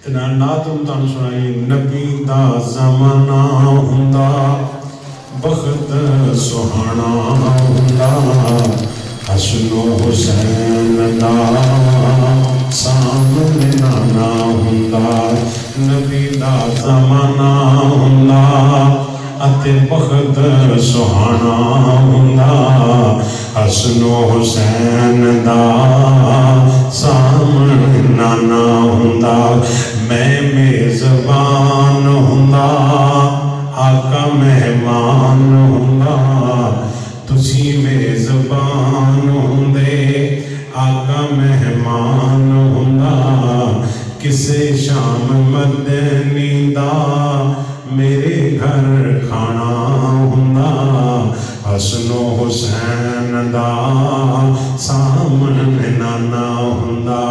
नात तुहानूं सुणाई। नबी दा ज़माना हुंदा बख़्त सुहाना हुंदा, हसनो हुसैन दा सामने नाना हुंदा। नबी दा ज़माना हुंदा अते बख़्त सुहाना हुंदा, हसनो हुसैन दा सामने नाना हुंदा। मैं मेज़बान हुंदा आका मेहमान हुंदा, तुसी मेज़बान हुंदे आका मेहमान हुंदा। किसे शाम मदनी दा मेरे घर खाना हुंदा, हसनो हुसैन दा सामने नाना हुंदा।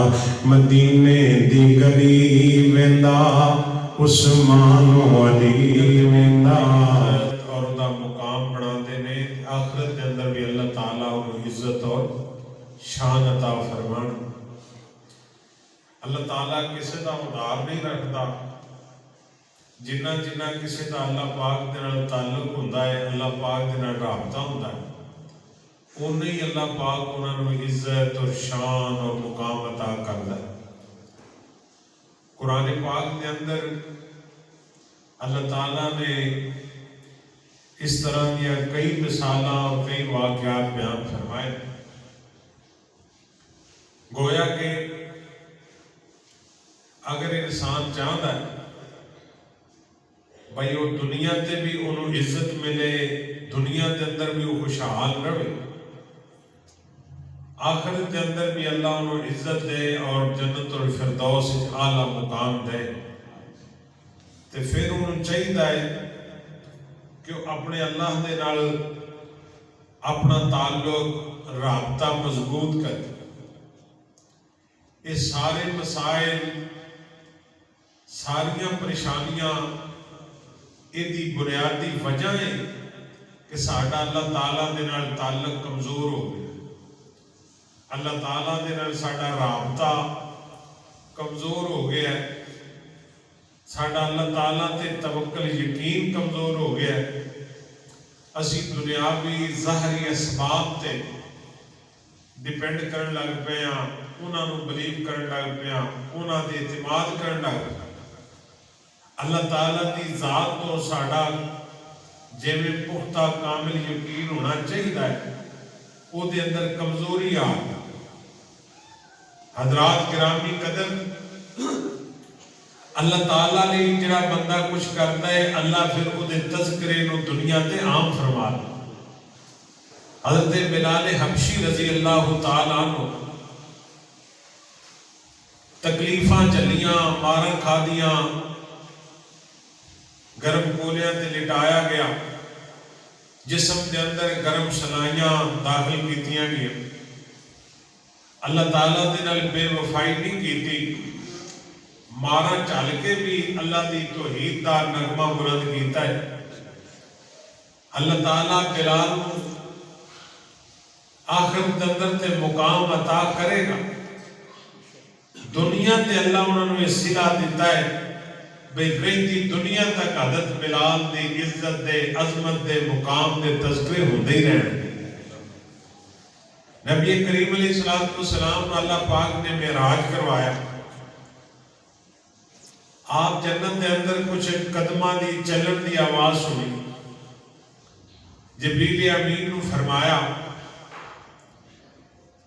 मदीने दी गली वेंदा उस्मान अली वेंदा और उहदा मुकाम बनाते ने। आखिरत के अंदर भी अल्लाह ताला उन्हें इज्जत और शान अता फरमान। अल्लाह ताला किसी का उधार नहीं रखता। जिन्ना जिन्ना किसी का अल्लाह पाक दे नाल ताल्लुक हुंदा है, अल्लाह पाक दे नाल राबता हुंदा है, उन्हें ही अल्लाह पाक उन्होंने इज्जत और शान और मुकाम अता करता है। कुरान पाक के अंदर अल्लाह ताला ने इस तरह की कई मिसाल और कई वाक़यात बयान फरमाए। गोया कि अगर इंसान चाहता है भाई वो दुनिया ते भी उन्होंने इज्जत मिले, दुनिया के अंदर भी वो खुशहाल रहे, आखिरत के अंदर भी अल्लाह उन्हें इज्जत दे और जन्नतुल फिरदौस आला मुकाम दे, तो फिर उन्हें चाहिए है कि वो अपने अल्लाह के नाल अपना ताल्लुक राबता मजबूत करे। ये सारे मसाइल सारियां परेशानियां इसकी बुनियादी वजह है कि साडा अल्लाह ताला दे नाल ताल्लुक कमजोर हो गया, अल्लाह ताला दे नाल साडा राबता कमजोर हो गया है, साडा अल्लाह ताला ते तवक्कल यकीन कमजोर हो गया है। असी दुनियावी ज़ाहरी असबाब ते डिपेंड करन लग पे हाँ, उन्होंने बिलीव करन लग पे हाँ, उन्होंने एतमाद करन लग पे। अल्लाह ताला की ज़ात तो साडा जिवें पुख्ता कामिल यकीन होना चाहिए है, उसके अंदर कमजोरी आ गई। हजरात गिरामी कदर, अल्लाह ताला ने जिहड़ा बंदा कुछ करता है, अल्लाह फिर उसके तज़किरे नूं दुनिया ते आम फरमा दे। हज़रत बिलाल हबशी रज़ी अल्लाह ताला अन्हु तकलीफां चलियां, मारां खादियां, गर्म कोलियां ते लिटाया गया, जिस्म के अंदर गर्म सलाइयां दाखिल कीतियां गई। अल्लाह ताला दे नाल बेवफाई नहीं कीती, मारा चल के भी अल्लाह की तौहीद दा नगमा बुलंद कीता है। अल्लाह ताला बिलाल नूं आखिरत के अंदर ते मुकाम अता करेगा। दुनिया ते अल्लाह उन्होंने सिला दिता है भाई रहती दुनिया तक हज़रत बिलाल की इज्जत दे, अजमत दे, मुकाम दे तज़किरे होंदे ही रहने। नबी करीम अलैहिस्सलाम को अल्लाह पाक ने मेराज करवाया। आप जन्नत के अंदर कुछ कदमां दी चलन की आवाज़ सुनी। जिब्रील अमीन नूं फरमाया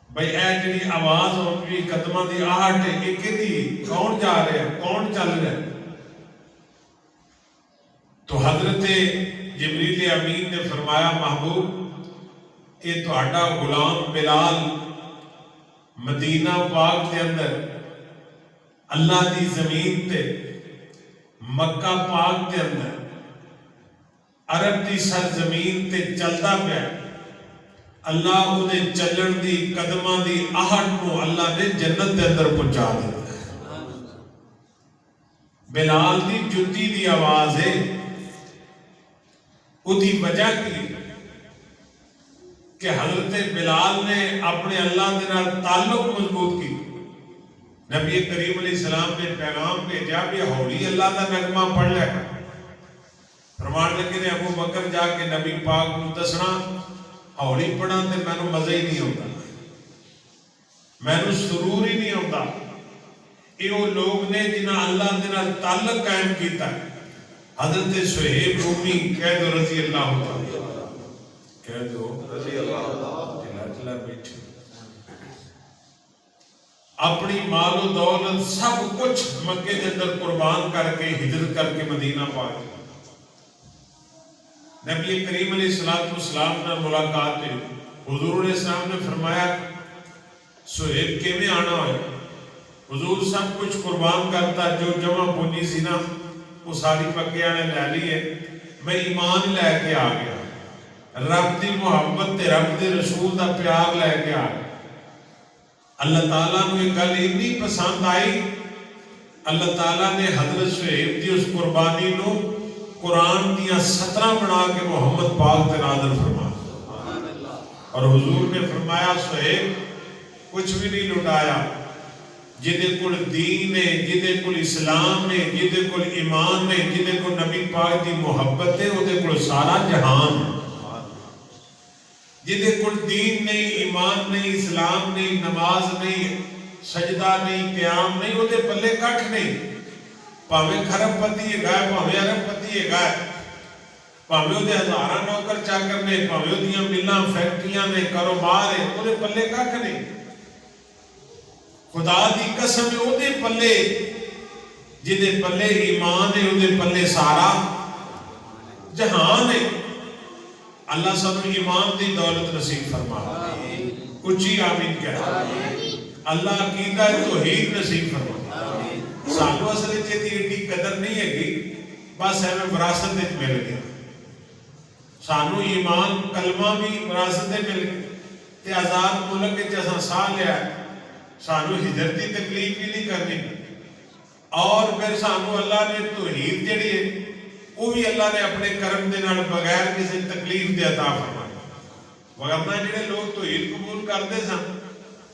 भाई ऐ जिहड़ी आवाज़ आउंदी कदमां दी आहट है, ये किहदी, कौन जा रहा है, कौन चल रहा है? तो हजरत जिब्रील अमीन ने फरमाया महबूब, ये तुहाडा गुलाम बिलाल मदीना पाक के अंदर अल्लाह की जमीन ते मक्का पाक के अंदर अरब की सरजमीन ते चलता पाया। अल्लाह उहदे चलण दी कदमां दी आहट नूं अल्लाह ने जन्नत के अंदर पहुंचा दिता। बिलाल की जुत्ती की आवाज़ है, उसकी वजह की कि हजरत बिलाल ने अपने अल्लाह के नाल ताल्लुक मजबूत किया। نبی کریم علیہ السلام نے پیغام بھیجا بھی ہولی اللہ کا نغمہ پڑھ لے کر. فرمان لگے نے ابو بکر جا کے نبی پاک کو دسنا ہولی پڑھا تے مینوں مزہ ہی نہیں آتا, مینوں سرور ہی نہیں آتا. یہ وہ لوگ نے جنہاں اللہ دے نال تعلق قائم کیتا ہے. حضرت صہیب رومی کہہ دو رضی اللہ تعالی, کہہ دو رضی اللہ تعالی بیٹھے, اپنی مال و دولت سب کچھ مکے کے اندر قربان کر کے ہجرت کر کے مدینہ پاک. نبی کریم علیہ السلام نے ملاقات ہوئی. حضور علیہ السلام نے فرمایا صہیب کیویں آنا ہوئے؟ حضور سب کچھ قربان کرتا, جو جمع پونجی سی نا وہ ساری پکیا نے لے لی ہے, میں ایمان لے کے آ گیا, رب دی محبت تے رب دے رسول دا پیار لے کے آ گیا. اللہ تعالیٰ نے ایک گل اتنی پسند آئی, اللہ تعالیٰ نے حضرت صہیب دی اس قربانی نو قرآن دیا 17 بنا کے محمد پاک تے نازل فرمایا. اور حضور نے فرمایا صہیب کچھ بھی نہیں لٹایا, جدے کل دین ہے, جدے کل اسلام ہے, جدے کل ایمان ہے, جدے کل نبی پاک دی محبت ہے, وہ دے کل سارا جہان ہے. جدے کل دین نہیں, ایمان نہیں, اسلام نہیں, نماز نہیں, سجدہ نہیں, قیام نہیں, وہ دے پلے کٹ نہیں. پاویں کھرب پتی ہے گائے, پاویں عرب پتی ہے گائے, پاویں وہ دے ہزاراں نوکر چاکر نے, پاویں وہ دیاں ملاں فیکٹریاں نے, کاروبار ہے, وہ دے پلے کٹ نہیں. خدا دی قسم ہے وہ دے پلے, جدے پلے ایمان ہے, وہ دے پلے سارا جہان ہے. اللہ سب ایمان دی دولت نصیب فرما, اچھی آمین کہہ. اللہ عقیدہ توحید نصیب فرما. سانو اصل چیتی ایڈی قدر نہیں ہے گی, بس ہمیں وراثت میں مل گیا. سانو ایمان کلمہ بھی وراثت میں مل گیا, تے آزاد ملک کے جیسا سا لیا ہے, سانو ہجرتی تکلیف بھی نہیں کرنی. اور پھر سانو اللہ نے توحید جڑی ہے وہ بھی اللہ نے اپنے کرم دے نال بغیر کسی تکلیف دے عطا فرمایا. ورنہ جڑے لوگ توحید قبول کرتے سن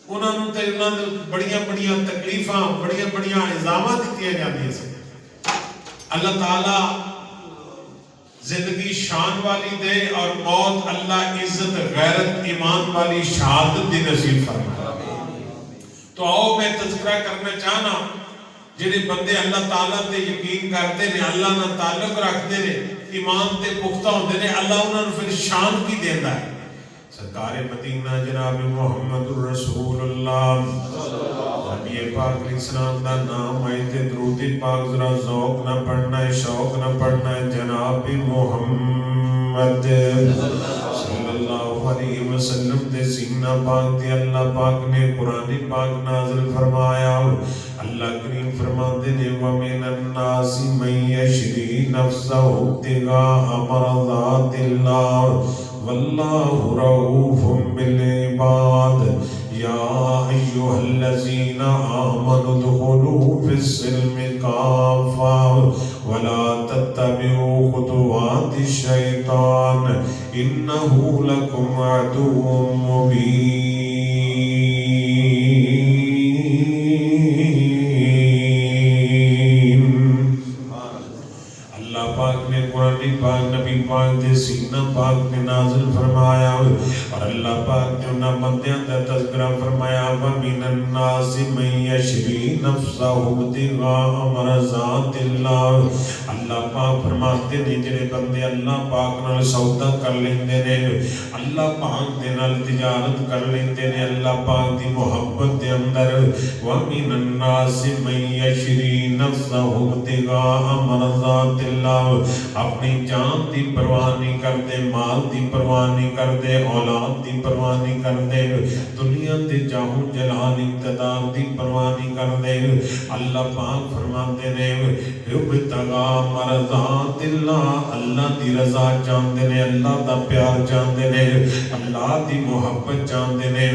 انہاں نوں تے انہاں دے بڑیاں بڑیاں تکلیفاں, بڑیاں بڑیاں الزامات دتیاں جاندیاں سن. اللہ تعالی زندگی شان والی دے اور موت اللہ عزت غیرت ایمان والی شہادت دی نصیب فرمائے. تو آؤ میں تذکرہ کرنا چاہنا جنہیں بندے اللہ تعالیٰ تے یقین کرتے ہیں, اللہ نہ تعلق رکھتے ہیں, ایمان تے پختہ ہوتے ہیں, اللہ انہوں نے پھر شان کی دیتا ہے. سرکار مدینہ جناب محمد الرسول اللہ نبی پاک علیہ السلام دا نام آئے تے درود پاک ذرا ذوق نہ پڑھنا ہے, شوق نہ پڑھنا ہے. جناب محمد صلی اللہ علیہ وسلم دے سینہ پاک دے اللہ پاک نے قرآن پاک نازل فرمایا. اللہ کریم فرماتے ہیں وَمِنَ النَّاسِ مَن يَشْرِي نَفْسَهُ ابْتِغَاءَ مَرْضَاتِ اللَّهِ وَاللَّهُ رَءُوفٌ بِالْعِبَادِ يَا أَيُّهَا الَّذِينَ آمَنُوا ادْخُلُوا فِي السِّلْمِ كَافَّةً وَلَا تَتَّبِعُوا خُطُوَاتِ الشَّيْطَانِ إِنَّهُ لَكُمْ عَدُوٌّ مُّبِينٌ. پاک نبی پاک دے سینہ پاک نے نازل فرمایا اور اللہ پاک نے انہاں بندیاں دا تذکرہ فرمایا وَمِنَ النَّاسِ مَن يَشْرِي نَفْسَهُ ابْتِغَاءَ مَرْضَاتِ اللَّهِ. اللہ پاک فرماتے ہیں جڑے بندے اللہ پاک نال سودا کر لیندے نے, اللہ پاک دے نال تجارت کر لیندے نے اللہ پاک دی محبت دے اندر. وَمِنَ النَّاسِ مَن يَشْرِي نَفْسَهُ ابْتِغَاءَ مَرْضَاتِ اللَّهِ. اپنی جان دی پرواہ نہیں کرتے, مال دی پرواہ نہیں کرتے, اولاد دی پرواہ نہیں کرتے, دنیا دے جاہو جلال اقتدار دی پرواہ نہیں کرتے. اللہ پاک فرماتے ہیں ابتغاء مرضات اللہ, اللہ دی رضا چاہتے ہیں, اللہ دا پیار چاہتے ہیں, اللہ دی محبت چاہتے ہیں.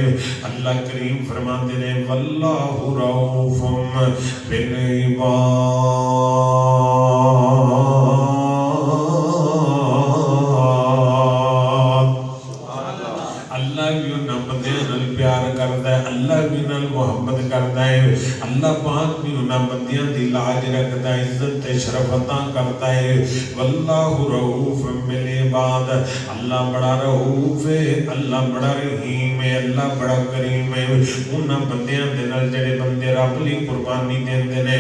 اللہ کریم فرماتے ہیں واللہ رؤوف بالعباد. اللہ بھی نال محبت کرتا ہے. اللہ ताज रखता है, इज्जत शरफ अता करता है। वल्लाहु रऊफ बिल इबाद, अल्लाह बड़ा रऊफ है, अल्लाह बड़ा रहीम है, अल्लाह बड़ा करीम है। उन्हां बंदियां दे नाल जेड़े बंदे रब लई कुर्बानी देंदे ने।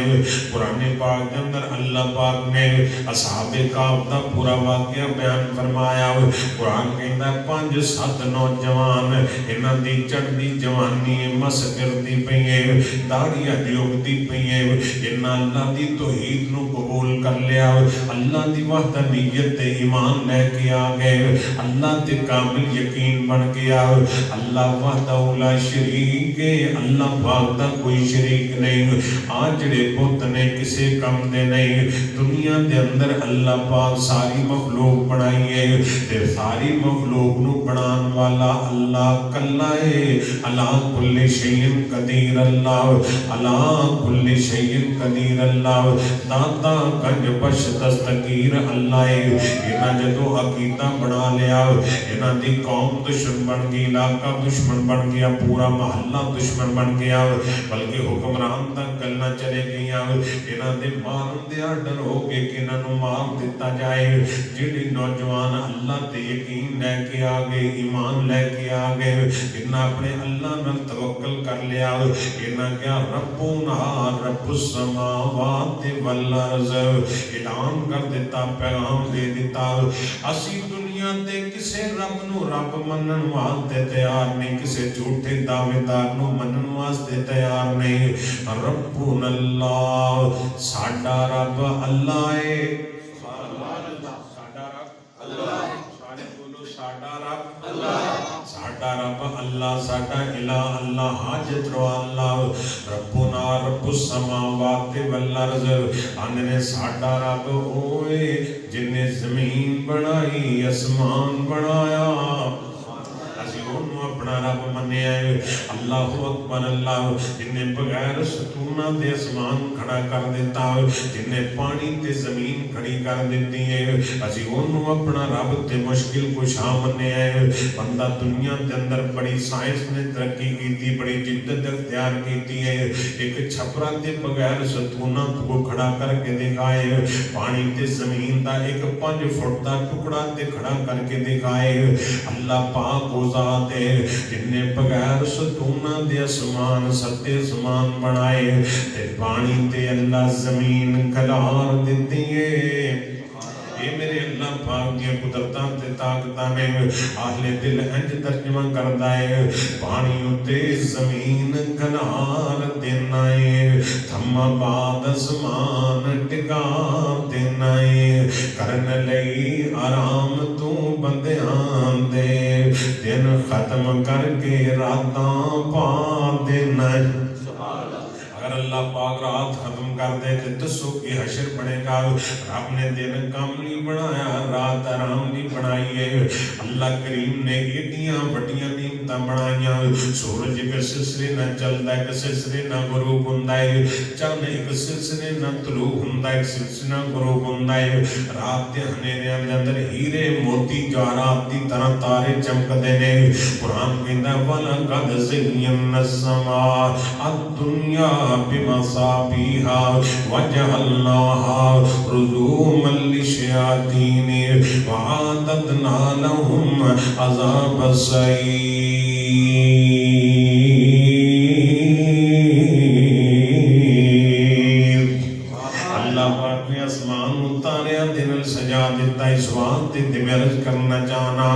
कुरान पाक दे अंदर अल्लाह पाक ने असहाबे काफ दा पूरा वाकया बयान फरमाया। कुरान कहंदा 5-7 नौजवान इन्हां दी चढ़दी जवानी मस करदी पई है, दाढ़ी उगदी पई है, इन्हां अल्लाह दी तौहीद नूं कबूल कर लिया, अल्लाह दी वहदानियत ते ईमान लेके आ गए, अल्लाह ते कामिल यकीन बन गया। अल्लाह वहदहू ला शरीक है, अल्लाह पाक दा कोई शरीक नहीं। आज जिहड़े पुत ने किसे कम दे नहीं। दुनिया दे अंदर अल्लाह पाक सारी मखलूक बनाई है ते सारी मखलूक नूं बनाने वाला अल्लाह कल्ला है। अला कुल्ली शैइन कदीर अल्लाह, अला कुल्ली शैइन कदीर अल्लाह। दाता गंज बश दस्तगीर अल्लाह है। इन्हां जदों अकीदा बना लिया, इन्हां दी कौम दुश्मन बन गई, इलाका दुश्मन बन गया, पूरा महल्ला दुश्मन बन गया, बल्कि हुक्मरान तक गल्लां चले गईयां। इन्हां दे मारन दे आर्डर हो गए कि इन्हां नूं मार दिता जाए। जिहड़े नौजवान अल्लाह ते यकीन लैके आ गए, ईमान लैके आ गए, इन्हां अपने अल्लाह नाल तवक्कल कर लिया। इन्हां क्या रब्बुना रब्बुस समावाति वल अर्ज़, ऐलान कर दिता, पैगाम दे दिता, असी दुनिया ते किसे रब नूं रब मनन वास्ते तैयार नहीं, किसे झूठे दावेदार नूं मनन वास्ते तैयार नहीं। रब्बुन अल्लाह, साडा रब अल्लाह है। साडा रब अल्लाह, साडा इला अल्लाह, हाजत रो अल्लाह। रब्बुना रब्बुस समावाति वल अर्ज़, आंदे साडा रब ओए जिन्ने जमीन बनाई, आसमान बनाया, अपना रब मन्निया है। अल्लाहु अकबर अल्लाह, जिन्हें बगैर सतूना दे आसमान खड़ा कर दिता, जिन्हें पानी ते जमीन खड़ी कर दी है, असी ओनू अपना रब ते मुश्किल कुशा मन्निया है। बंदा दुनिया के अंदर बड़ी साइंस ने तरक्की की, बड़ी जिद्दत अख्तियार की है, एक छपरा के बगैर सतूना को खड़ा करके दिखाए, पानी ते जमीन का एक 5 फुट का टुकड़ा ते खड़ा करके दिखाए। अल्लाह पाक ज़ात है जिन्हें बगैर सतूना दे आसमान सत्ते आसमान बनाए ते पानी ते अल्लाह जमीन खलार दिती है। ये मेरे अल्लाह पाक दी कुदरतां ते ताकतां ने। आहले दिल इंज तर्जमा करदा है, पानी उत्ते जमीन खलार देना है, थम्मा बाद आसमान टिका देना है, करन लई आराम तू बंदियां दे, दिन खत्म करके रातां पा देना। अगर अल्लाह पाक रात खत्म कर दे तो दसो कि हशर बनेगा। रब ने दिन काम नहीं बनाया, रात आराम नहीं बनाई है। अल्लाह करीम ने एडियां वड्डियां नीमतां बनाईयां। सूरज एक सिलसिले नाल चलदा है, एक सिलसिले नाल गरूब हुंदा है, चंद एक सिलसिले नाल तलू हुंदा है, एक सिलसिले नाल गरूब हुंदा है। रात दे हनेरियां दे अंदर हीरे मोती जवाहरात दी तरह तारे चमकदे ने। कुरान कहंदा वलक़द ज़य्यना समा अद-दुनिया बिमसाबीहा वजअलनाहा रुजूमन लिशयातीन वअअदना लहुम अज़ाब सईर। अल्लाह पाक ने आसमान उतारिया दिन सजा दिता। इस वास्ते दिव्यर्ज करना चाहना,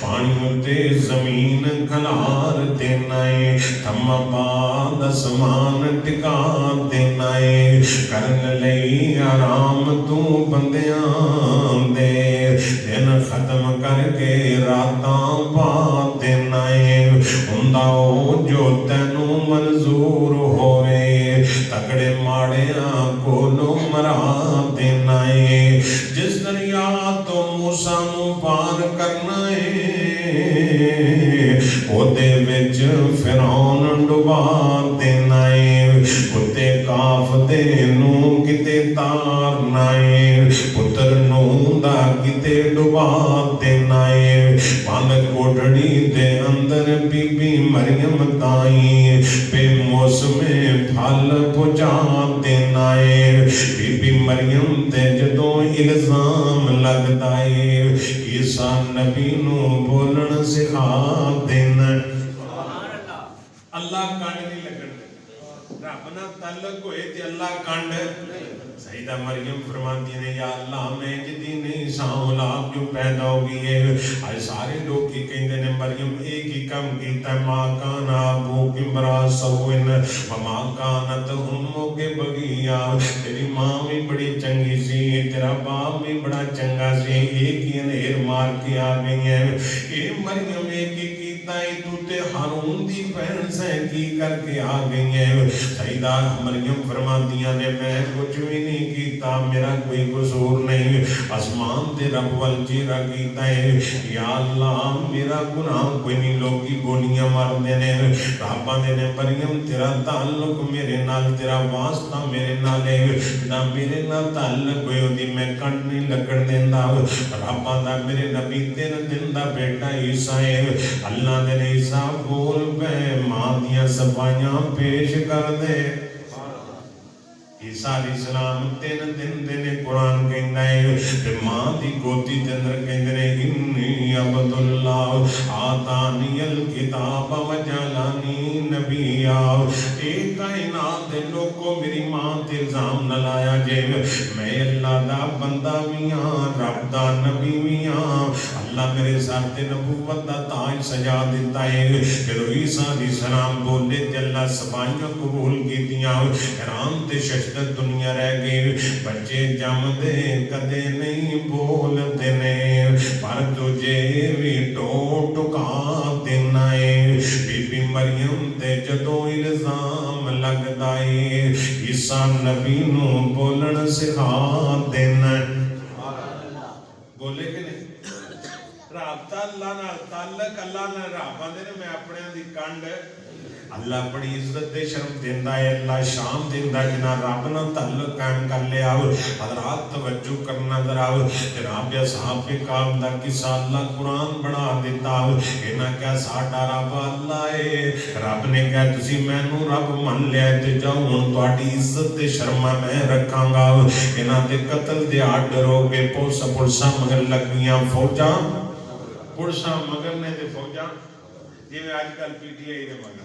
पानी उत्ते जमीन खलार देना है, थम्मा बाद आसमान टिका देना है, करन लई आराम तू बंदियां दे, दिन खत्म करके रातां पा देना है। हुंदा ओ जो तैनू मंजूर होवे, तकड़े माड़ियां कोलों मरा देना है। जिस दरिया तो मूसा नू पार करना है, ओदे विच फिरौन डुबा देना है। कुत्ते काफ दे नू किते तारना है, पुत्र नू दा किते डुबा देना है। बंद कोठड़ी दे अंदर बीबी मरियम ताई बेमौसमे फल पहुंचा देना है। बीबी मरियम ते जदों इल्जाम लगदा है ईसा नबी नूं बोलण सिखा देन अल्लाह कंड नहीं लगन रब नाल ताल्लुक होए ते अल्लाह कंड सईदा मरियम फरमाती ने या अल्लाह मैं जिदी नहीं सा औलाद जो पैदा हो गई है आज सारे लोग की कहते ने मरियम एक ही काम कीता मां काना अबू किमरा सौन मां कानत उम्मो के बगिया तेरी मां भी बड़ी चंगी सी तेरा बाप भी बड़ा चंगा सी एक ही अनेर मार के आ गई है ये मरियम एक ही कीता है तू ते हारून दी बहन से की करके आ गई है सईदा मरियम फरमातियां ने मैं कुछ भी नहीं कीता मेरा कोई कसूर नहीं आसमान ते रब वल चेहरा कीता है या अल्लाह मेरा गुनाह कोई नहीं लोगी गोलियां मारदे ने रब्बा दे ने मरियम तेरा ताल्लुक मेरे नाल तेरा वास्ता मेरे नाल है ना मेरे नाल ताल्लुक होए ओदी मैं कंड नहीं लगण देंदा रब्बा दा मेरे नबी 3 दिन दा बेटा ईसा है अल्लाह दे ने ईसा बोल पे मां दियां सफाइयां पेश कर दे ईसा अलैहिस्सलाम 3 दिन दे ने कुरान कहंदा है ते मां दी गोदी दे अंदर कहंदे ने इन्नी अब्दुल्लाह आतानियल किताब व जलानी नबिया ए कायनात दे लोगो मेरी मां ते इल्जाम न लाया जे मैं अल्लाह दा बंदा भी हां रब दा नबी भी हां अल्लाह मेरे सर ते नबूवत दा ताज सजा दिता है जदों ईसा अलैहिस्सलाम बोले ते अल्लाह सफाइयां कबूल कीतियां हैरान ते दुनिया रह गई बच्चे जमदे कदे नहीं बोलते ने पर तुझे भी टोटका देना है बीबी मरियम ते जदों इल्जाम लगदा है ईसा नबी नूं बोलण सिखा देना बोले कि नहीं राबता अल्लाह नाल ताल्लुक अल्लाह नाल रब आंदे ने मैं अपने दी कंड अल्लाह बड़ी इज्जत दे शर्म देंदा है अल्लाह शाम देंदा जिन्हां रब नाल ताल्लुक कायम कर लिया हज़रात तवज्जो करना जरा जनाब असहाब किराम दा किस्सा अल्लाह कुरान बना दिता इन्हां क्या साडा रब अल्लाह है रब ने कहा तुसी मैनू रब मन लिया ते जाओ हुण तुहाडी इज्जत ते शर्म मैं रखांगा इन्हां दे कत्ल दे आर्डर हो गए पुलिसां मगर लगियां फौजां पुलिसां मगर ने ते फौजां जिवें अजकल पीटीआई दे मगर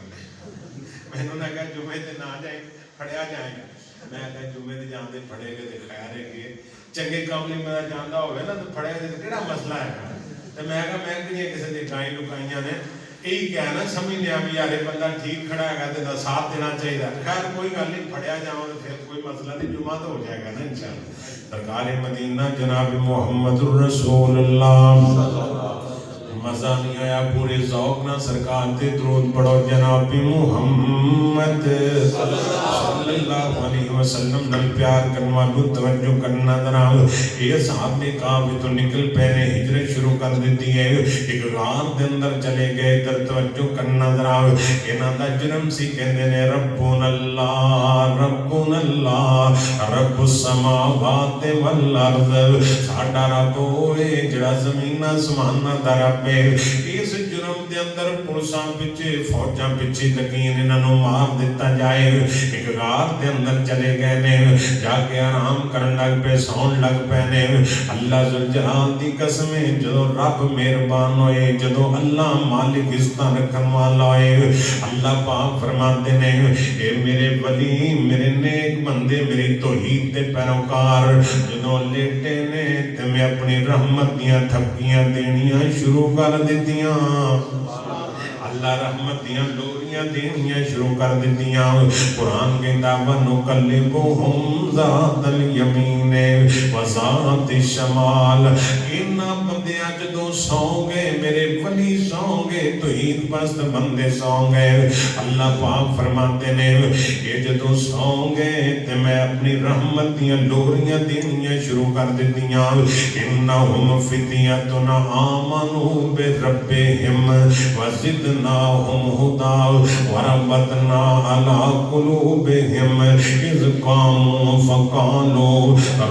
मैनू ना कहा जुमे ते ना जाए फड़िया जाएगा मैं कहा जुमे ते जाते फड़े गए तो खैर है चंगे काम लिए मेरा जाना होवे ना तो फड़िया तो किहड़ा मसला है तो मैं कहा मैं किसी की गाई लुकाइया ने यही क्या ना समझ लिया भी यार बंदा ठीक खड़ा है तो साथ देना चाहिए खैर कोई गल नहीं फड़िया जाओ तो फिर कोई मसला नहीं जुमा तो हो जाएगा ना इंशाअल्लाह सरकार मदीना जनाब मुहम्मदुर रसूलुल्लाह मजा नहीं आया पूरे ज़ौक़ ना सरकार ते दरूद पढ़ो जनाब मुहम्मद सल्लल्लाहु अलैहि वसल्लम नल प्यार करने वालों तवज्जो करना जरा ये साहब ने कहा भी तो निकल पहले हिजरत शुरू कर देती है एक गांव के अंदर चले गए इधर तवज्जो करना जरा इन्हां दा जन्म सी कहंदे ने रब्बुन अल्लाह रब्बुस समावात वल अर्द साडा रब होए जेड़ा ज़मीन आसमान दा रब इस जुर्म के अंदर पुलिसां पिछे फौजां पिछे लगियां इन्हों मार दिता जाए एक गार के अंदर चले गए ने जाके आराम करन लग पे सौन लग पे ने अल्लाह जुल जलाल दी कसम जदों रब मेहरबान होए जदों अल्लाह मालिक इज्जत रखन वाला होए अल्लाह पाक फरमाते ने ए मेरे वली मेरे नेक बंदे मेरी तौहीद दे पैरोकार जदों लेटे ने ते मैं अपनी रहमत दियां थपकियां देनियां शुरू कर दित्तियां अल्लाह रहमत दियां लोरियां देनियां शुरू कर दित्तियां कुरान कहंदा वनु कल्लिबुहुम ज़ातल यमीन व ज़ातिश शमाल इन्हां बंदियां जदों सौ गए मेरे वली सौ गए तौहीद परस्त बंदे सौ गए अल्लाह पाक फरमाते ने ये जदों सौ गए ते मैं अपनी रहमत दियां लोरियां देनियां शुरू कर दित्तियां इन्नहुम फितियतुन आमनु बि रब्बिहिम व ज़िदनाहुम हुदा व रबतना अला कुलूबिहिम इज़ क़ामू फ़क़ालू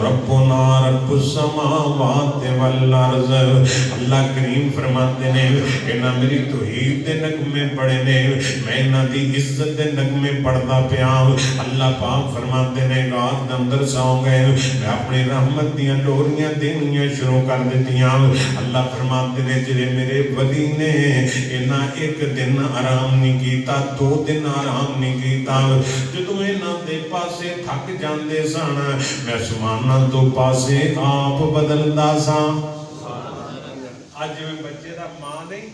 रब्बुना रब्बुस समावाति वल अर्ज़ अल्लाह करीम फरमाते ने इन्हां मेरी तौहीद दे नगमे पढ़े ने, मैं इन्हां दी इज्जत दे नगमे पढ़दा पिया। अल्लाह पाक फरमाते ने रात दे अंदर सौ गए, मैं अपनी रहमत दियां डोरियां देनियां शुरू कर दित्तियां। अल्लाह फरमाते ने जिहड़े मेरे वली ने इन्हां एक दिन आराम नहीं कीता, 2 दिन आराम नहीं कीता। जदों इन्हां दे पासे थक जांदे सन, मैं आसमानां तो पासे आप बदलदा सा। अज जिवें बच्चे दा मां नहीं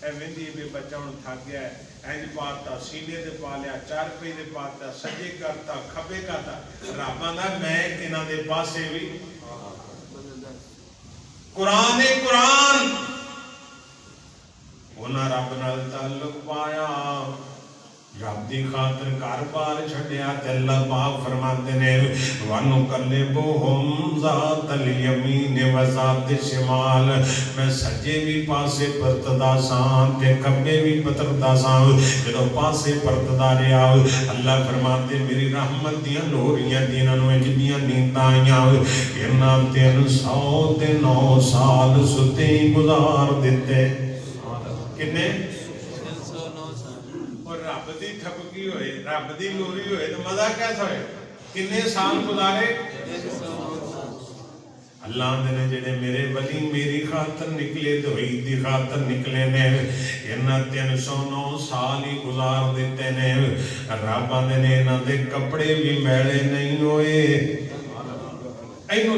वेंदी भी बच्चा हुण थक गया है इंज पाता सीने ते पा लिया, 4 रुपए दे पाता, सज्जे करता खब्बे करता। रब आंदा मैं इन्हां दे पासे भी कुरान ए कुरान उन्हां रब नाल ताल्लुक पाया, रब दी खातिर घर बार छड्डिया ते अल्लाह पाक फरमाते ने वानु कल्लिबुहुम ज़ातल यमीन व ज़ातिश शिमाल। मैं सज्जे भी पासे परतदा सां ते खब्बे भी परतदा सां। जदों पासे परतदा रहा अल्लाह फरमाते मेरी रहमत दियां लोरियां जिन्हां नूं जिन्नियां नींदां आईयां इन्हां 309 साल सुते ही गुजार दिते। किन्ने रब दी थपकी होए, रब दी लोरी होए तो मजा कैसा होए? किन्ने साल गुजारे? अल्लाह ने जेड़े मेरे वली मेरी खातर निकले तो ईद दी खातर निकले ने, इन्हां 309 साल ही गुजार दिते ने। रब ने इन्हां दे कपड़े भी मैले नहीं होए। इन्हूं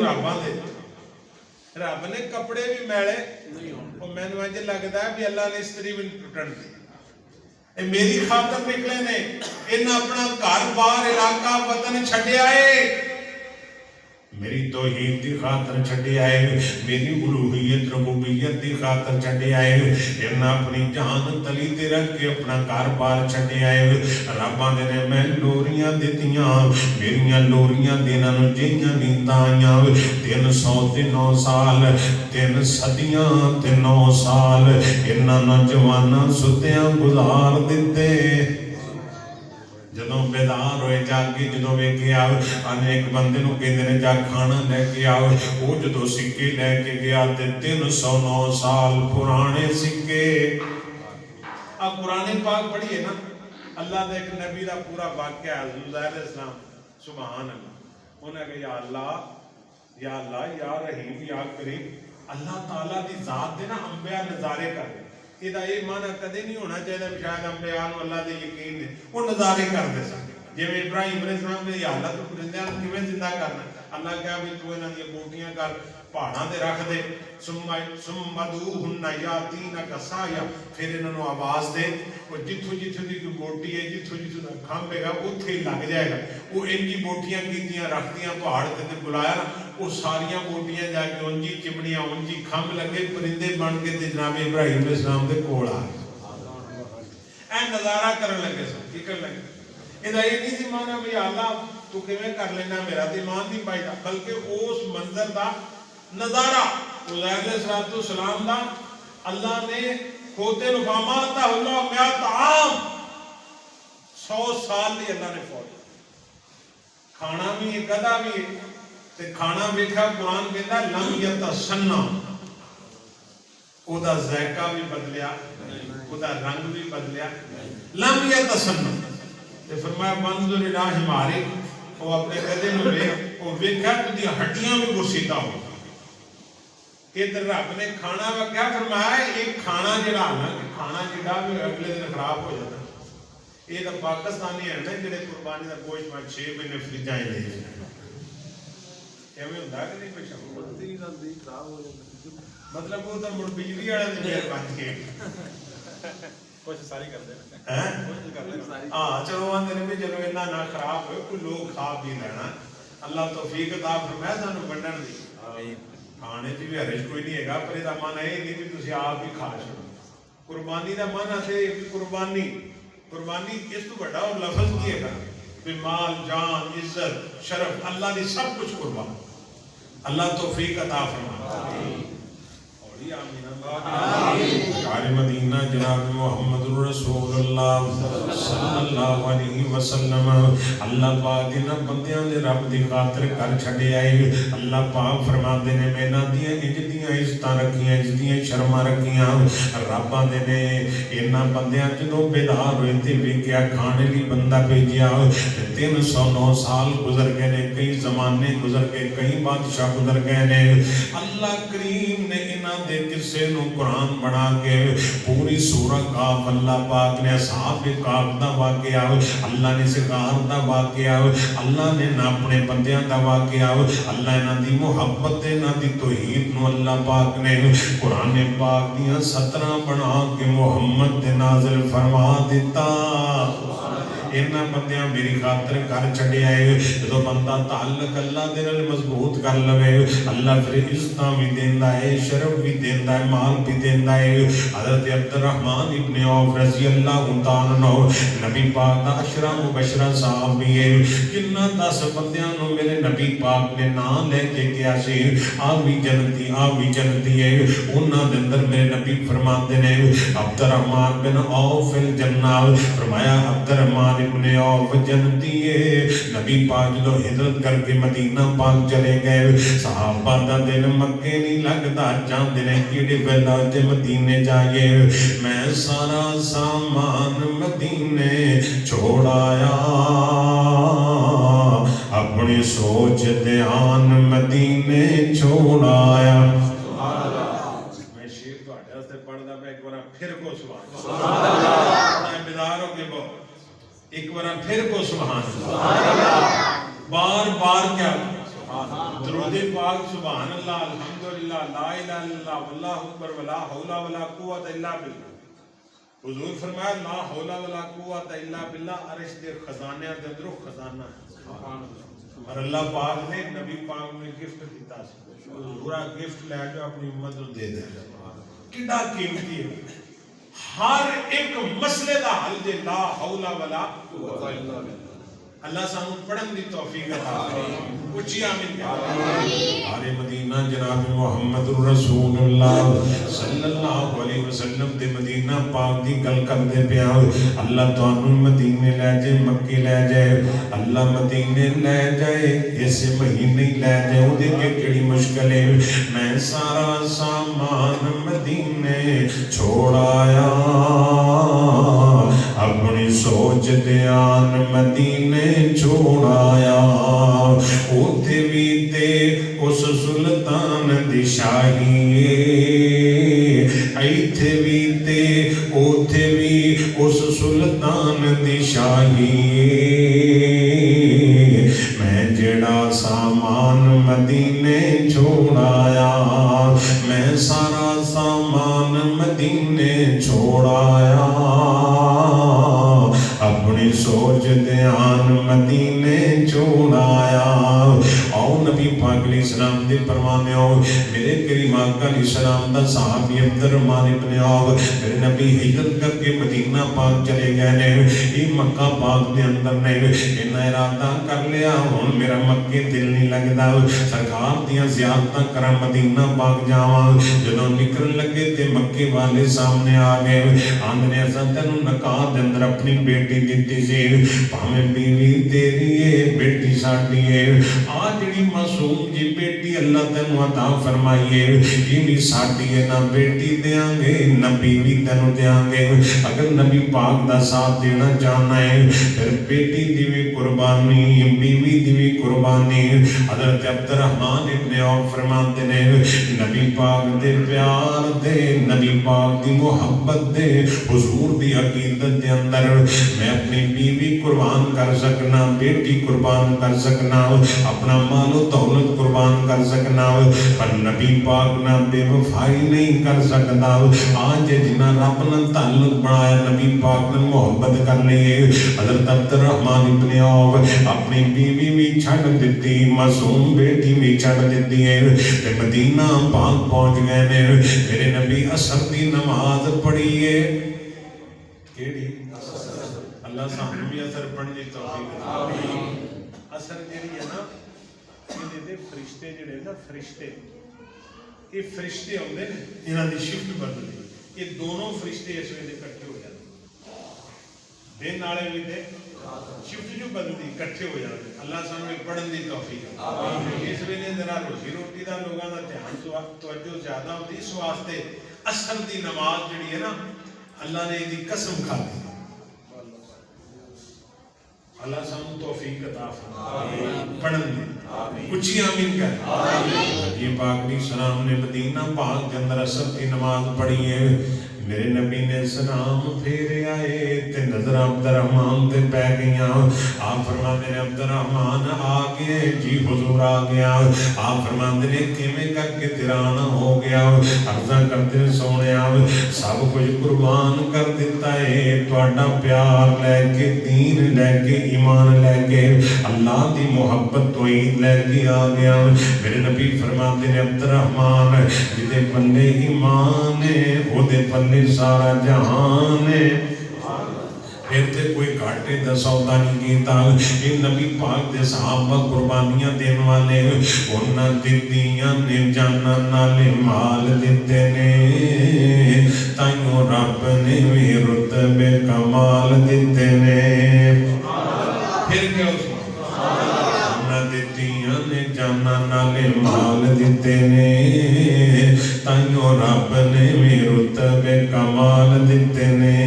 रब ने कपड़े भी मैले नहीं। मैनूं इंज लगदा है भी अल्लाह ने इस्त्री भी टुटण दी। मेरी खातर निकले ने, इन्हें अपना घर बार इलाका वतन छड्डिया है, मेरी तौहीद दी खातर छड्डिया है, मेरी उलूहियत रबूबियत दी खातर छड्डिया है। इन्हें अपनी जान तली ते रख के अपना घर बार छड्डिया है। रब ने मैं लोरियां दित्तियां, मेरियां लोरियां दिनां नूं जिहियां नींदां आईयां 309 साल 3 सदियां ते 9 साल इन्हां नौजवानां सुत्तियां गुजार दिते। जदों बेदार होए जागे, जदों वेखे आओ अनेक बंदे नूं कहंदे ने जा खाना लैके आओ, वो जदों सिक्के लैके गया ते 309 साल पुराने सिक्के। अब कुरान पाक पढ़िए ना, अल्लाह दे एक नबी दा पूरा वाकया ज़ुज़ैर इस्लाम सुभान अल्लाह। उन्हें कहा या अल्लाह या अल्लाह या रहीम या करीम। अल्लाह ताला दी जात दे ना अंबिया नज़ारे कर, ਇਹਦਾ ਇਹ ਮਨ ਕਦੇ ਨਹੀਂ ਹੋਣਾ ਚਾਹੀਦਾ ਵੀ ਸ਼ਾਇਦ ਅੰਬਿਆ ਨੂੰ ਅੱਲਾਹ ਦੇ ਯਕੀਨ ਨੇ, ਉਹ ਨਜ਼ਾਰੇ ਕਰਦੇ ਸਨ। ਜਿਵੇਂ ਇਬਰਾਹੀਮ ਅਲੈਹਿਸਲਾਮ ਦੇ ਹਾਲਤ ਨੂੰ ਪਰਿੰਦਿਆਂ ਨੂੰ ਕਿਵੇਂ ਜ਼ਿੰਦਾ ਕਰਨਾ, ਅੱਲਾਹ ਕਿਹਾ ਵੀ ਤੂੰ ਇਹਨਾਂ ਦੀਆਂ ਬੋਟੀਆਂ ਕਰ ਪਹਾੜਾਂ ਤੇ ਰੱਖ ਦੇ, ਸੁਮਦੂਹੁੰਨਾ ਯਾਤੀਨਕ ਸਾਇਆ, ਫਿਰ ਇਹਨਾਂ ਨੂੰ ਆਵਾਜ਼ ਦੇ, ਉਹ ਜਿੱਥੋਂ ਜਿੱਥੋਂ ਦੀ ਕੋਈ ਬੋਟੀ ਹੈ ਜਿੱਥੋਂ ਜਿੱਥੋਂ ਦਾ ਖੰਭ ਹੈਗਾ ਉੱਥੇ ਹੀ ਲੱਗ ਜਾਏਗਾ। ਉਹ ਇੰਜੀ ਬੋਟੀਆਂ ਕੀਤੀਆਂ ਰੱਖਦੀਆਂ ਪਹਾੜ ਤੇ ਬੁਲਾਇਆ ਨਾ, ਉਹ ਸਾਰੀਆਂ ਬੋਟੀਆਂ ਜਾ ਕੇ ਉਂਜੀ ਚਿਮੜੀਆਂ ਉਂਜੀ ਖੰਭ ਲੱਗੇ परिंदे बन के जनाब इब्राहिम अलैहिस्सलाम के कोल आ गए। नज़ारा करन लगे सन। की कर लगे? ਇਹਦਾ ਇਹ नहीं सी माना भी अल्लाह तू किवें कर लेना, मेरा तो ईमान नहीं पाईदा, बल्कि उस मंजर का नज़ारा उज़ैर अलैहिस्सलाम दा अल्लाह ने खोते नुफामा ताहुल्लाह मियात आम 100 साल दी अल्लाह ने फौज खाना भी है गधा भी है ते खाना वेखा कुरान कहता लम यतसन्ना, ओदा ज़ायका भी बदलिया, ओदा रंग भी बदलिया। लम यतसन्ना ते फरमाया मंजुर इला हिमारी, वो अपने गधे नूं वो वेखा उहदी हड्डियां भी गुसीदा हो। इधर रब ने खाना वक्या फरमाया एक खाना जिहड़ा ना खाना जिहड़ा भी अगले दिन खराब हो जाता। ये तो पाकिस्तानी है ना जिहड़े कुर्बानी दा गोश्त 6 महीने फ्रिजां च ले एवें हुंदा कि नहीं? कुछ बत्ती जल्दी खराब हो जाता, मतलब वो तो मुड़ बिजली वाले दे मेहर बन के कुछ सारी करते हैं कुछ करते हैं। हां चलो आंदे ने भी चलो इन्ना ना खराब हो, कोई लोग खा भी लेना। अल्लाह तौफीक अता फरमाए सानू वंडण दी। खाने च भी हरज कोई नहीं हैगा, पर इहदा मन है नहीं भी तुसीं आप ही खा छड़ो। कुर्बानी दा मन है कुर्बानी, कुर्बानी इस तो बड़ा और लफ्ज की है भी माल जान इज्जत शरफ अल्लाह ने सब कुछ कुर्बान। अल्लाह तौफीक अता फरमाए। यार मदीना जनाब मुहम्मद रसूलुल्लाह सल्लल्लाहु अलैहि वसल्लम अल्लाह पाक इन्हां बंदियां दे रब दी खातिर कर छड्डिया है। अल्लाह पाक फरमांदे ने मैं इन्हां दियां इज्जतियां इज्जतां रखियां, इज्जतियां शर्मां रखियां। रब आंदे ने इन्हां बंदियां जदों बेदार होए ते वेखिया खाने लई बंदा भेजिया ते 309 साल गुजर गए ने, कई जमाने गुजर गए, कई बादशाह गुजर गए ने। अल्लाह करीम ने इन्हां दे किस्से नूं कुरान बना के पूरी सूरह काफ अल्लाह पाक ने असहाब काफ दा वाक़या, अल्लाह ने सिगार दा वाक़या, अल्लाह ने ना अपने बंदियां दा वाक़या, अल्लाह इन्हां दी मुहब्बत इन्हां दी तौहीद नूं अल्लाह पाक ने कुरान पाक दियां 17 बना के मुहम्मद दे नाज़िल फरमा दिता। इन्हां बंदियां मेरी खातिर कर छड्डिया है। जो बंदा ताल्लुक अल्लाह दे नाल मजबूत कर लवे अल्लाह फिर इज्जतां भी देंदा है, शरफ भी देंदा है, माल भी देंदा है। हज़रत अब्दुर्रहमान इब्न औफ रज़ी अल्लाहु तआला अन्हु नबी पाक दा अशरा मुबशरा साहब भी है, जिन्हां 10 बंदियां नूं मेरे नबी पाक ने नाम लेके किया सी आ भी जन्नती है। उन्हां दे अंदर मेरे नबी फरमाते ने अब्दुर्रहमान बिन औफ फिल जन्नत, फरमाया अब्दुर्रहमान इब्ने औफ जन्नती है। नबी पाक जो हिजरत करके मदीना पाक चले गए, सहाबा दा दिल मक्के नहीं लगता, चाहते ने किहड़े वेला ते मदीने जाइए। मैं सारा सामान मदीने छोड़ाया, अपनी सोच ध्यान मदीने छोड़ाया। मैं शेर तुहाडे वास्ते पढ़दा मैं एक बार फिर को सुभान अल्लाह बेदार हो के बहुत एक बार फिर को सुभान अल्लाह, बार बार क्या दरूद पाक सुभान अल्लाह, अल्हम्दुलिल्लाह, ला इलाहा इल्लल्लाह, वल्लाहु अकबर, वला हौला वला कुव्वता इल्ला बिल्लाह। हुजूर फरमाया ला हौला वला कुव्वता इल्ला बिल्लाह अरश दे खजाने दे अंदरों खजाना सुभान अल्लाह। और अल्लाह पाक ने नबी पाक में गिफ्ट दिता सी, पूरा गिफ्ट ले जाओ अपनी उम्मत को दे दे। कितना कीमती है, हर एक मसले दा हल जे ला हौला वला कुव्वता इल्ला बिल्लाह। अल्लाह सानू पढ़न दी तौफीक अता करे, उच्ची आमीन कहो। आरे मदीना जनाब मुहम्मद रसूलुल्लाह सल्लल्लाहु अलैहि वसल्लम दे मदीना पाक दी गल करदे पिया। अल्लाह तुहानू मदीने ले जाए, मक्के ले जाए, अल्लाह मदीने ले जाए, इस महीने ले जाए, ओदे के केड़ी मुश्किल है। मैं सारा सामान मदीने छोड़ाया, अपनी सोच ध्यान मदीने छोड़ाया। उथे भी ते उस सुल्तान दी शाही, इथे भी ते उथे भी उस सुल्तान दी शाही। मैं जेड़ा सामान मदीने छोड़ाया, मैं सारा सामान मदीने छोड़ाया, अपनी सोच ध्यान मदीने छोड़ाया। आओ नबी पाक अलैहिस्सलाम दे परवाने हो, मेरे करीम आका अलैहिस्सलाम दा सहाबी अब्दुर्रहमान इब्न औफ मेरे नबी हिजरत करके मदीना पाक चले गए ने। ये मक्का पाक दे अंदर ने इन्ना इरादा कर लिया हुण मेरा मक्के दिल नहीं लगदा, सरकार दियां ज़ियारतां करा, मदीना पाक जावां। जदों निकलण लगे ते मक्के वाले सामने आ गए, आंदे असां तैनूं नकाह दे अंदर अपनी बेटी दित्ती सी, भावें बीवी तेरी है बेटी साडी है, आ जिहड़ी मासूम जी बेटी अल्लाह तैनूं अता फरमाइए ये भी साडी है, ना बेटी देंगे ना बीवी तैनूं देंगे। अगर नबी पाक दा साथ देना चाहना है फिर बेटी दी भी कुर्बानी, बीवी दी भी कुर्बानी। हज़रत अब्दुर्रहमान इब्न औफ फरमाते ने नबी पाक दे प्यार दे, नबी पाक दी मुहब्बत दे, हुजूर दी अकीदत दे अंदर मैं अपनी बीवी कुर्बान कर सकना, बेटी कुर्बान कर सकना, अपना मालो दौलत कुर्बान कर सकना, पर नबी पाक ना बेवफाई नहीं कर सकता। आज जिन्ना रब नाल ताल्लुक बनाया, नबी पाक नाल मोहब्बत कर लिए। हज़रत अब्दुर्रहमान इब्न औफ अपनी बीवी भी छड़ दिती, मासूम बेटी भी छड़ दिती है ते मदीना पाक पहुंच गए ने। मेरे नबी असर दी नमाज पढ़ी है, केड़ी अल्लाह सानू भी असर पढ़ने दी तौफीक दे। आमीन। असर जेड़ी है ना, इहदे दे फरिश्ते जेड़े ना, फरिश्ते ये फरिश्ते आते हैं, इन्हों की शिफ्ट बदलती, ये दोनों फरिश्ते इस वे इकट्ठे हो जाते, दिन वाले भी थे शिफ्ट जो बदलती इकट्ठे हो जाते। अल्लाह सानू पढ़न की तौफीक। इस वे जरा रोजी रोटी का लोगों का ध्यान तवज्जो ज्यादा होती, इस वास्ते असल की नमाज जी है ना, अल्लाह ने इसकी कसम खा दी। अल्लाह सानू तौफीक अता फरमाए पढ़न दी, उच्ची आमीन कर। ये पाक दी सलाम ने मदीना पाक के अंदर असर की नमाज पढ़ी है, मेरे नबी ने सलाम फेरे आए ते नजर अब्दुर्रहमान ते पै गईयां। आप फरमाते ने अब्दुर्रहमान आ गए जी, हुजूर आ गया। आप फरमाते ने किवें करके तिरान हो गया? अर्ज़ा करते सोहणिया सब कुछ कुर्बान कर दिता है, तुहाडा प्यार लैके, दीन लैके, ईमान लैके, अल्लाह दी मुहब्बत तौहीद लैके आ गया। मेरे नबी फरमाते ने अब्दुर्रहमान जिहदे पल्ले ईमान है ओहदे पल्ले सारा जहान है। फिर ते कोई घाटे दा सौदा नहीं कीता। ये नबी पाक दे सहाबा कुर्बानियां देने वाले, उन्हां दित्तियां ने जाना नाले माल दिते ने, ताइयों रब ने भी रुतबे कमाल दिते ने। फिर क्या उन्हां दित्तियां ने जाना नाले माल दिते ने, ताइयों रब ने भी रुतबे कमाल दिते ने।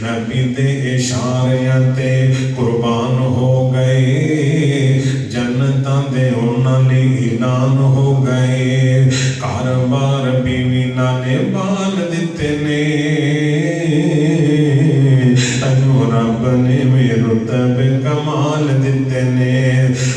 नबी दे इशारियां ते कुर्बान हो गए, जन्नतां दे उन्हां लई ऐलान हो गए। कारोबार बीवी नाले बाल दिते ने, ताइयों रब ने भी रुतबे कमाल दिते ने।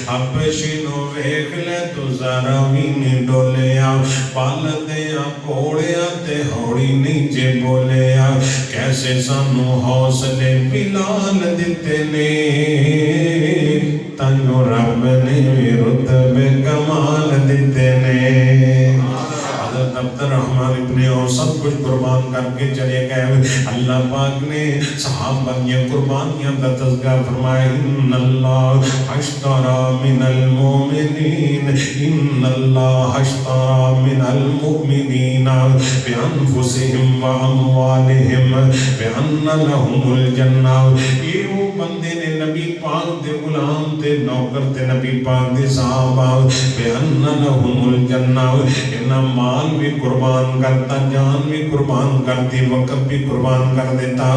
हबशी नूं वेख ले तू जरा भी नहीं डोलिया, पल दिया कोड़िया ते हौली नहीं जे बोलिया। कैसे सानू हौसले बिलाल दिते ने, ताइयों रब ने रुतबे कमाल दिते ने। हज़रत अब्दुर्रहमान इब्ने औफ सब कुछ कुर्बान करके चले गए। अल्लाह पाक ने सहाबा की कुर्बानियां का तज़किरा फरमाया, इन्नल्लाह अश्तरा मिनल मोमिनीन, इन्नल्लाह अश्तरा मिनल मुमिनीना बिअन्फुसिहिम व अमवालिहिम बिअन्न लहुमुल जन्नह। ये वो बंदे ने नबी पाक दे गुलाम ते नौकर ते नबी पाक दे सहाबा बिअन्न लहुमुल जन्नह, इन्ना माल भी कुर्बान करता, जान भी कुर्बान करती, वक्त भी कुर्बान कर देता।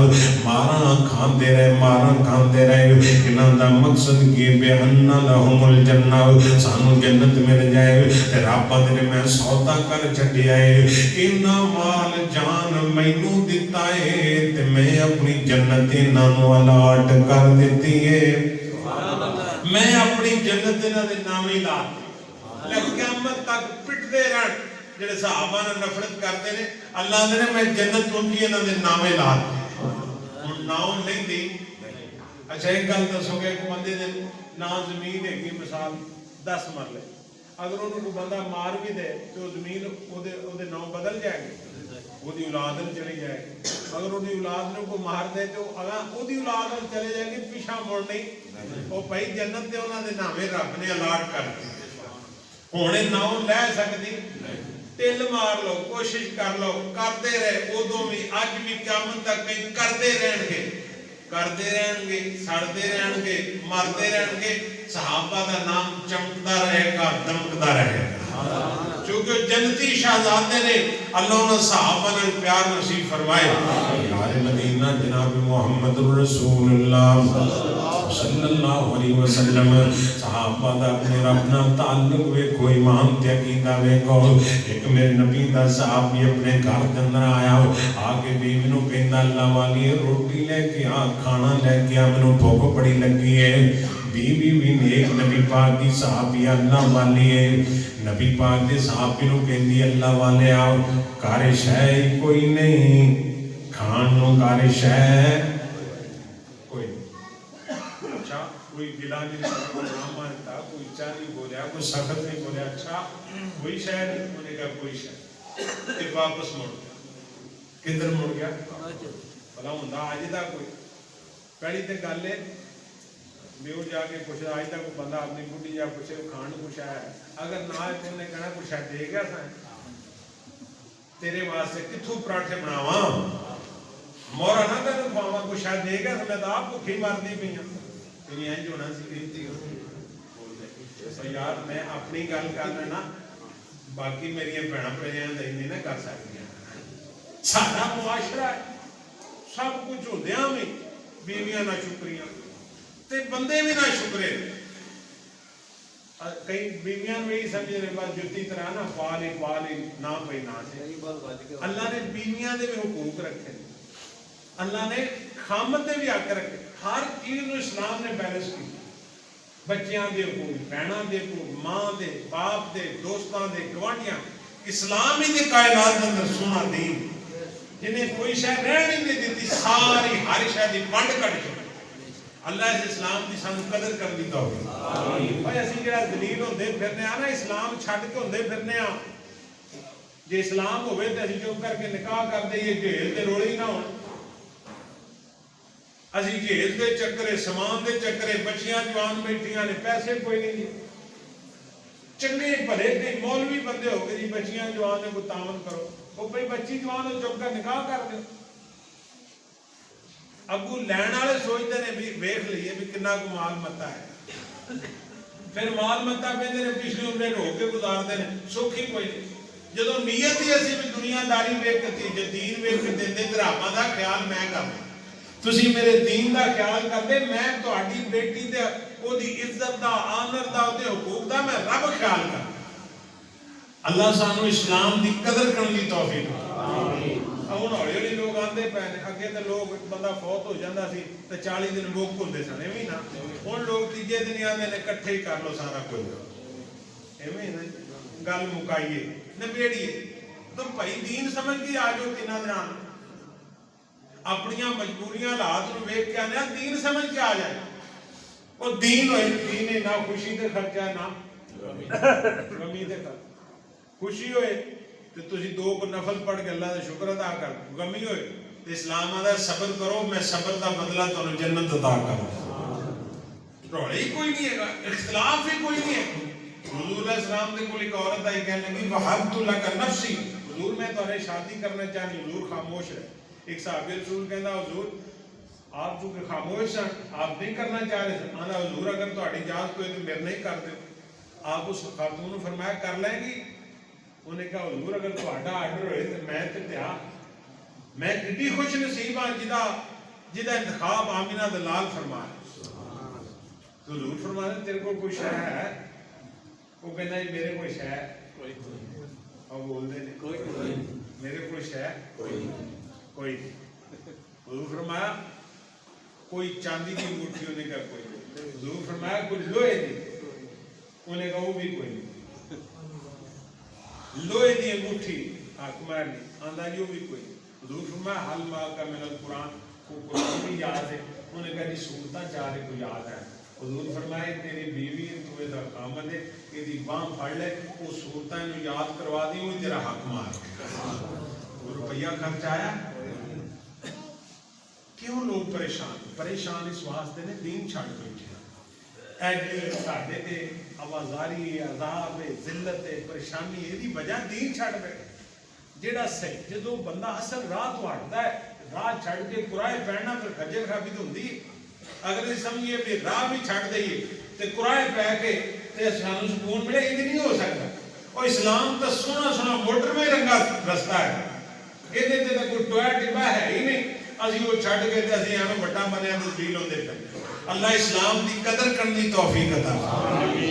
मारा खाते रहे, मारा खाते रहे। इन्हां दा मकसद की बिअन्न लहुमुल जन्नह, सानू जन्नत मिल जाए। ते रब ने मैं सौदा कर छड्डिया है, इन्ना माल जान मैनू दिता है ते मैं अपनी जन्नत इन्हां नू अलाट कर दिती है। मैं अपनी जन्नत इन्हां दे नामे ला दी, क़यामत तक पिटदे रहन। जेडे सहाबा ने नफरत करते ने, अल्लाह ने मैं जन्नत उनकी इन्हां दे नामे ला दी। हुण नाम लैंदी। अच्छा एक गल दसोगे, एक बंदे दे ना जमीन हैगी मिसाल 10 मरले, अगर उन्होंने कोई बंदा मार भी दे तो जमीन ओदे नाम बदल जाएगी, ओदी औलाद चली जाएगी। अगर ओदी औलाद ने कोई मार दे तो अगर ओदी औलाद चले जाएगी, पिछा मुड़ नहीं। वो भाई जन्नत ते उन्हां दे नामे रब ने अलाट कर दी। हुणे नाम लै सकदी, तिल मार लो, कोशिश कर लो, करते रहे। उदों भी अज भी क़यामत तक कई करते रहणगे, करते रहणगे, सड़ते रहणगे, मरते रहणगे। सहाबा का नाम चमकता रहेगा, दमकता रहेगा, क्योंकि जन्नती शहजादे ने अल्लाह ने सहाबा ने प्यार नसीब फरमाए। यार मदीना जनाब मुहम्मद रसूलुल्लाह सल्लल्लाहु अलैहि वसल्लम, सहाबा दा अपने रब नाल ताल्लुक वेखो, ईमान ते अकीदा वेखो। एक मेरे नबी दा सहाबी अपने घर दे अंदर आया, आके बीवी नूं कहंदा, अल्लाह वाली रोटी लेके आ, खाना लेके आ, मैनूं भुख बड़ी लगी है। बीवी भी नेक नबी पाक दी सहाबी अल्लाह वाली है। नबी पाक दे सहाबी नूं कहंदी, अल्लाह वाले आओ, घर शै कोई नहीं, खाण नूं घर शै कोई अच्छा, कोई गिला नहीं, कोई ना मानता, कोई ऊंचा नहीं बोलिया, कोई सख्त नहीं बोलिया। अच्छा कोई शै नहीं बोलेगा, कोई शै ते वापस मुड़ गया। किधर मुड़ गया? भला हुंदा अज दा कोई पहली तो गल है भी वो जाके पुछदा, अज तक बंदा अपनी बुढ़ी जा पुछे खाण कुछ है, अगर ना तो उन्हें कहना कुछ है दे गया सा, तेरे वास्ते कित्थों पराठे बनावा, मोहरा ना तेन खवावा, कुछ शायद दे गया मैं तो आप भुखी मरदी पई हां। तेरी इंज होना सी बोलदे यार मैं अपनी गल कर लेना, बाकी मेरिया भैन भराइयां दा नहीं ना कर सकदियां। सारा मुआशरा है, सब कुछ होंदियां भी बीवियां ना शुक्रियां ते बंदे भी ना शुक्रे। कई बीवियां भी समझ रहे बस जुत्ती तरह ना पाल ही ना पई ना से। अल्लाह ने बीवियां दे भी हुकूक रखे, अल्लाह ने खामद दे भी हक रखे। हर चीज नूं इस्लाम ने बैलेंस की। बच्चियां दे हुकूक, भैणां दे हुकूक, मां दे, बाप दे, दोस्तां दे, गवांढियां, इस्लाम ही दे कायनात दे अंदर सोना दीन जिन्हें कोई शय रहन ही नहीं दी, सारी हर शय दी वंड कट चुकी। अल्लाह इस इस्लाम की सानू कदर करनी तौफीक भाई। असीं जिहड़ा दलील होंदे फिरने आ ना, इस्लाम छड्ड के होंदे फिरने आ। जे इस्लाम होवे ते असीं चुप करके निकाह कर दईए, घेल ते रोली ना होण। असीं घेल दे चक्करे, समान दे चक्करे, बच्चियां जवान बैठियां ने, पैसे कोई नहीं जी। चंगे भले कई मौलवी बंदे हो गए जी, बच्चियां जवान ने कोई तावन करो, वो भाई बच्ची जवान हो चुप कर निकाह कर दो। अगू लैण वाले सोचते ने भी वेख लीए भी कितना को माल मत्ता है, फिर माल मत्ता पेंदे ने, पिछली उम्रें रोक के गुजारते हैं, सुख ही कोई नहीं। जदों नीयत ही असीं भी दुनियादारी वेख के जे दीन वेख के देंदे ते रब्बां दा ख्याल मैं करदा, तुसीं मेरे दीन दा ख्याल करदे, मैं तुहाडी बेटी ते ओदी इज्जत दा, आनर दा, ओदे हुकूक दा मैं रब ख्याल करदा। अल्लाह सानू इस्लाम दी कदर करन दी तौफीक आमीन। ਹੁਣ ਹੌਲੀ ਹੌਲੀ ਲੋਕ ਆਂਦੇ ਪਏ ਨੇ, ਅੱਗੇ ਤਾਂ ਲੋਕ ਬੰਦਾ ਫੌਤ ਹੋ ਜਾਂਦਾ ਸੀ ਤੇ 40 ਦਿਨ ਮੁੱਕ ਹੁੰਦੇ ਸਨ, ਐਵੇਂ ਹੀ ਨਾ। ਹੁਣ ਲੋਕ ਤੀਜੇ ਦਿਨ ਆਂਦੇ ਨੇ ਇਕੱਠੇ ਹੀ ਕਰ ਲਓ ਸਾਰਾ ਕੁਝ, ਐਵੇਂ ਹੀ ਨਾ ਗੱਲ ਮੁਕਾਈਏ ਨਿਬੇੜੀਏ। ਤਾਂ ਭਾਈ ਦੀਨ ਸਮਝ ਕੇ ਆ ਜਾਓ ਤਿੰਨਾਂ ਦਿਨਾਂ ਨੂੰ, ਆਪਣੀਆਂ ਮਜਬੂਰੀਆਂ ਹਾਲਾਤ ਨੂੰ ਵੇਖ ਕੇ ਆਨੇ ਦੀਨ ਸਮਝ ਕੇ ਆ ਜਾਏ। ਉਹ ਦੀਨ ਹੋਏ, ਦੀਨ ਹੈ ਨਾ ਖੁਸ਼ੀ ਤੇ ਖਰਚਾ ਨਾ ਗਮੀ ਤੇ ਖਰਚਾ। खुशी होए तो तुसी दो को नफल पढ़ के अल्लाह का शुक्र अदा कर, गमी होए तो इस्लाम आदा सबर करो, मैं सबर का बदला तुहानू जन्नत अता करूं। रौले ही कोई नहीं है, इख्तिलाफ ही कोई नहीं है। हुजूर अलैहिस्सलाम दे कोल एक औरत आई कहने लगी वहब्तु लका नफ्सी, हुजूर मैं तुहारे शादी करना चाहती। हुजूर खामोश है। एक सहाबी रसूल कहता हुजूर आप चूंकि खामोश हैं, आप नहीं करना चाह रहे थे। आंदा हुजूर अगर तुहाडी इजाजत होए तो मेरे नहीं कर दो। आप उस खातून ने फरमाया कर लेगी। उन्हें कहा हुजूर अगर तुहाडा आर्डर होए तो मैं ते त्या, मैं कितनी खुश नसीब हाँ जिदा इंतखाब आमिना दा लाल फरमाया। तो हुजूर फरमाया तेरे को कोई शय है? वो कहना जी मेरे कोई शय और बोलते ने कोई मेरे कोई शय कोई। हुजूर फरमाया कोई चांदी की अंगूठी, उन्हें कहा कोई। हुजूर फरमाया कोई लोहे की, उन्हें कहा वो भी कोई नहीं। लोहे की अंगूठी हाकमार ने आंदा जी वो भी कोई। हुजूर फरमाया हल मा का मिनल कुरान, को कुरान भी याद है। उन्हें कहा जी सूरतां चार को याद है। हुजूर फरमाया तेरी बीवी तू इहदा कामद है, इहदी बांह फड़ ले, वो सूरतां इहनूं याद करवा दी, वो तेरा हक मार। रुपया खर्च आया। क्यों लोग परेशान इस वास्ते ने दीन छड़ बैठे। साडे ते आवाजारी, अजाब, जिल्लत, परेशानी, इहदी वजह दीन छड़ बैठे। जेड़ा सही जदों बंदा असल राह तो हटदा है, राह छड़ के कुराए पैना फिर खज्जल खाबी तो हुंदी। अगर समझिए भी राह भी छड़ दईए ते कुराए पै के ते सानू सुकून मिले, ये नहीं हो सकता। और इस्लाम तो सोहना सोहना मोटरवे रंगा रस्ता है, इहदे ते कोई टोया टिब्बा है ही नहीं। असीं वो छड़ के ते असीं एवें वड्डा बनिया ते दलील होंदे पे। अल्लाह इस्लाम की कदर करने की तौफीक अता फरमाए।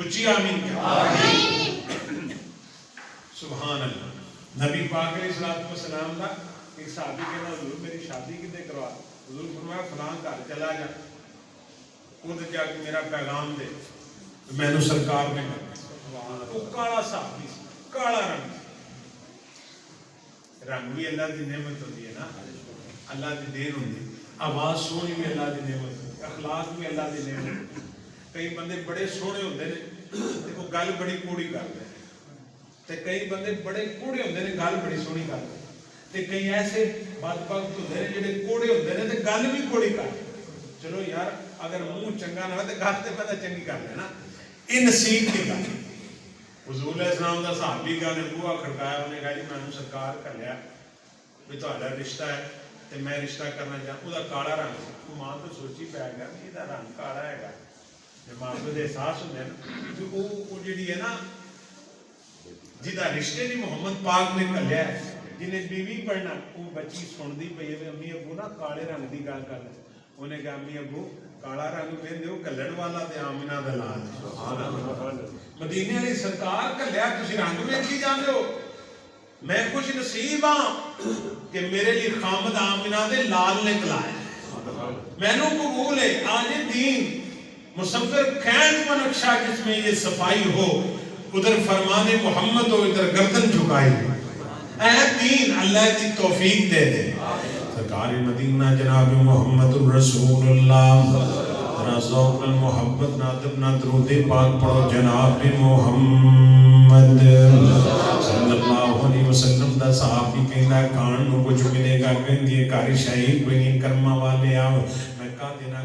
उच्ची आमीन। सुभान अल्लाह। नबी पाक अलैहिस्सलाम दा एक सहाबी कहना हुजूर मेरी शादी किते करवा। हुजूर फरमाया फलां घर चला जा, उधर जाके मेरा पैगाम दे, मैनू सरकार ने। वो काला सहाबी, काला रंग भी अल्लाह की नेमत होती है ना, अल्लाह की देन होती। आवाज सोहनी भी अल्लाह की नेमत, अखलाक भी अल्लाह की नेमत। कई बंदे बड़े सोहने होंदे ने ते वो गल बड़ी कूड़ी करदे, ते कई बंदे बड़े कूड़े होंदे ने गल बड़ी सोहनी करदे, ते कई ऐसे बदबख्त होंदे ने जिहड़े कूड़े होंदे ने ते गल भी कूड़ी करदे। चलो यार अगर मुंह चंगा ना हो तो गल ते पता चंगी कर लेना, ये नसीब की गल। ਫਜ਼ੂਲ ਇਸਲਾਮ ਦਾ ਸਾਹਬੀ ਗਾ ਨੇ ਬੂਹਾ ਖੜਕਾਇਆ, ਉਹਨੇ ਕਿਹਾ ਜੀ ਮੈਨੂੰ ਸਰਕਾਰ ਘੱਲਿਆ ਵੀ ਤੁਹਾਡਾ ਰਿਸ਼ਤਾ ਹੈ ਤੇ ਮੈਂ ਰਿਸ਼ਤਾ ਕਰਨਾ ਚਾਹੁੰਦਾ। ਉਹਦਾ ਕਾਲਾ ਰੰਗ ਸੀ। ਉਹ ਮਾਂ ਤੋਂ ਸੋਚੀ ਪੈ ਗਿਆ ਵੀ ਇਹਦਾ ਰੰਗ ਕਾਲਾ ਹੈਗਾ। ਜੇ ਮਾਂ ਪਿਓ ਦੇ ਅਹਿਸਾਸ ਹੁੰਦੇ ਨਾ ਕਿ ਉਹ ਜਿਹੜੀ ਹੈ ਨਾ ਜਿਹਦਾ ਰਿਸ਼ਤੇ ਨਹੀਂ ਮੁਹੰਮਦ ਪਾਕ ਨੇ ਘੱਲਿਆ, ਜਿਹਨੇ ਬੀਵੀ ਪੜਨਾ, ਉਹ ਬੱਚੀ ਸੁਣਦੀ ਪਈ ਹੈ ਵੀ ਅੰਮੀ ਅੱਬੂ ਨਾ ਕਾਲੇ ਰੰਗ ਦੀ ਗੱਲ ਕਰ। ਉਹਨੇ ਕਿਹਾ ਅੰਮੀ ਅੱਬੂ ਕਾਲਾ ਰੰਗ ਕਹਿੰਦੇ ਉਹ ਘੱਲਣ ਵਾਲਾ ਤੇ ਆਮਿਨਾ ਦਾ ਲਾਲ। ਮਦੀਨੇ ਵਾਲੀ ਸਰਕਾਰ ਘੱਲਿਆ, ਤੁਸੀਂ ਰੰਗ ਵੇਖੀ ਜਾਂਦੇ ਹੋ। ਮੈਂ ਖੁਸ਼ ਨਸੀਬ ਹਾਂ ਕਿ ਮੇਰੇ ਲਈ ਖਾਮਦ ਆਮਿਨਾ ਦੇ ਲਾਲ ਨੇ ਕਲਾਇਆ। मैनू कबूल है आज दीन मुसव्विर खैर व नक्शा जिसमें ये सफाई हो, उधर फरमाने मोहम्मद हो, इधर गर्दन झुकाई। ऐ दीन अल्लाह की तौफीक दे दे। सरकार मदीना जनाब मोहम्मद रसूलुल्लाह रज़ौक़ मोहब्बत नादब ना दरूद पाक पढ़ो जनाब मोहम्मद सल्लल्लाहु अलैहि वसल्लम दा साहबी कहंदा कान नूं कुछ मिलेगा, कहंदी घर शहीद कोई नहीं कर्मा वाले आओ। मैं कहा देना